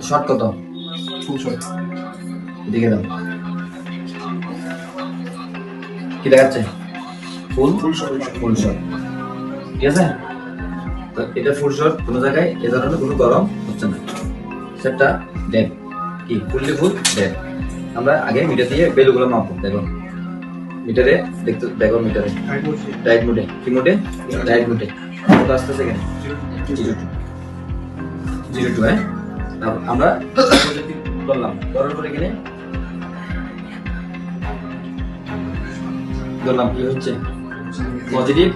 Short কত? ফুল short. দেখে দাও কি দেখাচ্ছে? ফুল ফুল শর্ট। ফুল শর্ট, ঠিক আছে। তো এটা ফুল শর্ট, কোনো জায়গায় এ ধরনের কোনো গরম হচ্ছে না, সেটটা ডেড। কি ফুললি ফুল ডেড। আমরা আগে মিটার দিয়ে ভ্যালুগুলো মাপবো। দেখো মিটারে দেখতে, দেখো মিটারে হাইট বলছি ডায়েট মোডে, কি মোডে? ডায়েট মোডে কত আসতেছে এখানে? 0.2 হ্যাঁ। তারপর আমরা ধরলাম, ধরার পরে এখানে ধরলাম কি হচ্ছে পজিটিভ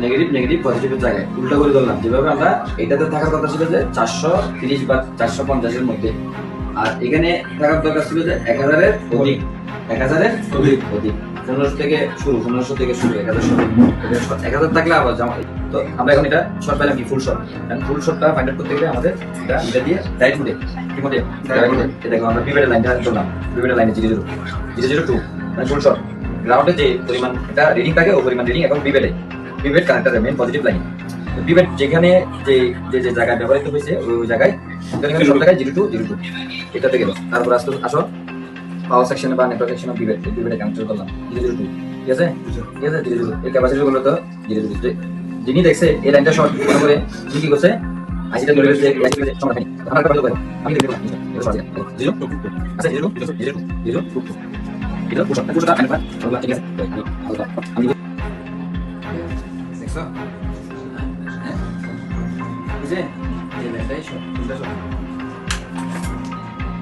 নেগেটিভ, নেগেটিভ পজিটিভের জায়গায় উল্টা করে ধরলাম। যেভাবে আমরা এটাতে থাকার কথা ছিল যে 430 বা 450 মধ্যে, আর এখানে থাকার দরকার ছিল যে 1000-এর অধিক, 1000-এর অধিক অধিক 1500 থেকে শুরু, 1500 থেকে শুরু 1000 থাকলে আবার জামা। তো আমরা এখন এটা শর্ট পাইলাম কি ফুল শর্ট। ফুল শর্টটা ফাইন্ড আউট করতে গেলে আমাদের এটা দিয়ে ডাইরেক্ট মোডে, কি মোডে? ডাইরেক্ট মোডে। এটা দেখো আমরা বিভেডের লাইনটা ধরলাম, বিভেডের লাইনে 0.02 মানে ফুল শর্ট। গ্রাউন্ডে যে পরিমাণ এটা রিডিং থাকে, ওই পরিমাণ রিডিং এখন বিভেডে, বিভেড কানেক্টার মেইন পজিটিভ লাইন। বিভেড যেখানে যে যে যে জায়গায় ব্যবহৃত হয়েছে ওই জায়গায় সব জায়গায় 0.2 এটাতে গেল। তারপর আসো পাওয়ার সেকশনে বা নেটওয়ার্ক সেকশনে বিভেড, বিভেডে কানেক্ট করলাম 0.2, ঠিক আছে, ঠিক আছে 0.2। এই ক্যাপাসিটি গুলো তো 0.2। যিনি দেখছে এই লাইনটা শর্ট মনে করে তিনি কি করছে? আইসিটা ধরে ফেলছে, আইসিটা সময় খাই আমরা কত করব? আমি দেখব এটা সহজ আছে 0 আচ্ছা 0 এটা পুরোটা কানেক্ট করা ঠিক আছে। আমি দেখছো এই যে এই লাইনটাই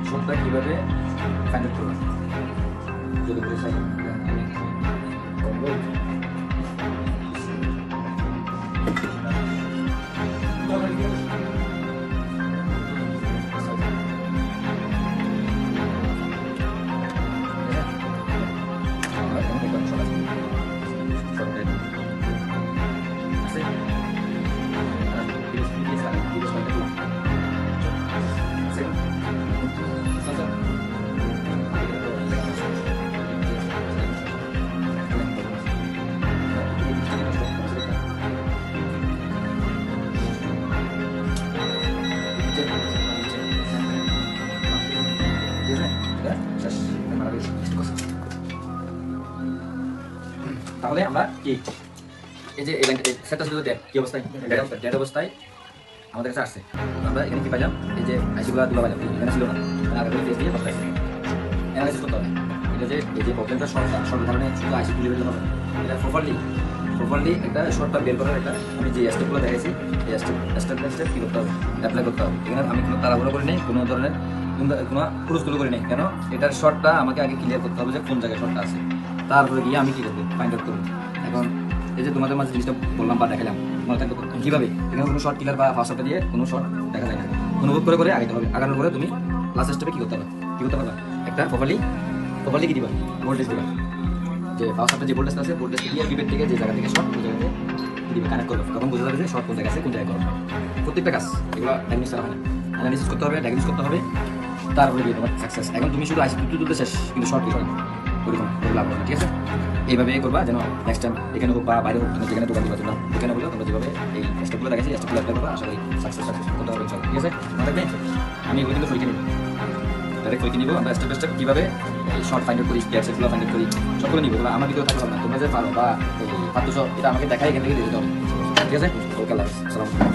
শর্টটা কিভাবে ফাইন্ড আউট করব? যদি বলে চাই তাহলে আমরা কি এই যে সেটটা শুধু কি অবস্থায় ডেড অবস্থায় আমাদের কাছে আসছে। আমরা এখানে কি পাইলাম? এই যে আইসিগুলো তুলা পাইলাম, এখানে ছিল না, আগে করে ফেস দিয়ে বসাইছে। অ্যানালাইসিস করতে হবে এটা যে এই যে প্রবলেমটা সর্ব ধরনের শুধু আইসি তুলে বের হবে। এটা প্রপারলি একটা শর্টটা বের করার একটা আমি যে স্টেপগুলো দেখাইছি এই স্টেপ বাই স্টেপ কি করতে হবে, অ্যাপ্লাই করতে হবে। এখানে আমি কোনো তাড়াহুড়ো করি নাই, কোনো ধরনের কোনো পুরস্কার করি নাই। কেন? এটার শর্টটা আমাকে আগে ক্লিয়ার করতে হবে যে কোন জায়গায় শর্টটা আছে, তারপরে গিয়ে আমি কি করবো ফাইন্ড আউট করবো। এখন এই যে তোমাদের মাঝে জিনিসটা বললাম বা দেখালাম, মনে থাকবে কীভাবে এখানে কোনো শর্ট কিলার বা ফার্স্ট দিয়ে কোনো শর্ট দেখা যায় না। অনুভব করে আগাতে হবে। আগানোর পরে তুমি লাস্ট স্টেপে কী করতে পারবে? একটা প্রপারলি কি দিবা? ভোল্টেজ দিবা। যে ফার্স্ট যে ভোল্টেজ আছে, ভোল্টেজ দিয়ে বিভেদ থেকে যে জায়গা থেকে শর্ট ওই জায়গাতে কি দিবে? কানেক্ট করবে। তখন বোঝা যাবে যে শর্ট কোন জায়গায় আছে, কোন জায়গায় করবে। প্রত্যেকটা কাজ এগুলো ডায়াগনোস করা হয় না, অ্যানালিসিস করতে হবে, ডায়াগনোস করতে হবে, তারপরে দিয়ে তোমার সাকসেস। এখন তুমি শুধু আইসি তুলতে শেষ, কিন্তু শর্ট কি হয় ওরকম লাভ হবে না, ঠিক আছে। এইভাবে করবা যেন নেক্সট টাইম এখানে হোক বা বাইরে হোক, তুমি যেখানে দোকান দিবা তোমরা এখানে বলো তোমরা যেভাবে এই স্টেপগুলো দেখাচ্ছি স্টেপগুলো অ্যাপ্লাই করবা, আশা করি সাকসেস করতে পারবে ইনশাআল্লাহ, ঠিক আছে। মনে থাকবে আমি এগুলো কিন্তু পরীক্ষা নিব, ডাইরেক্ট পরীক্ষা নিব। আমরা স্টেপ বাই স্টেপ কীভাবে এই শর্ট ফাইন্ড আউট করি, স্টেপগুলো ফাইন্ড আউট করি, সবগুলো নিব। আমার ভিডিও থাকতে হবে না, তোমরা যে পারো বা এই পারতেছ এটা আমাকে দেখাই এখান থেকে দিয়ে দিতে হবে, ঠিক আছে। ওকে, আল্লাহ হাফেজ, আসসালামু আলাইকুম।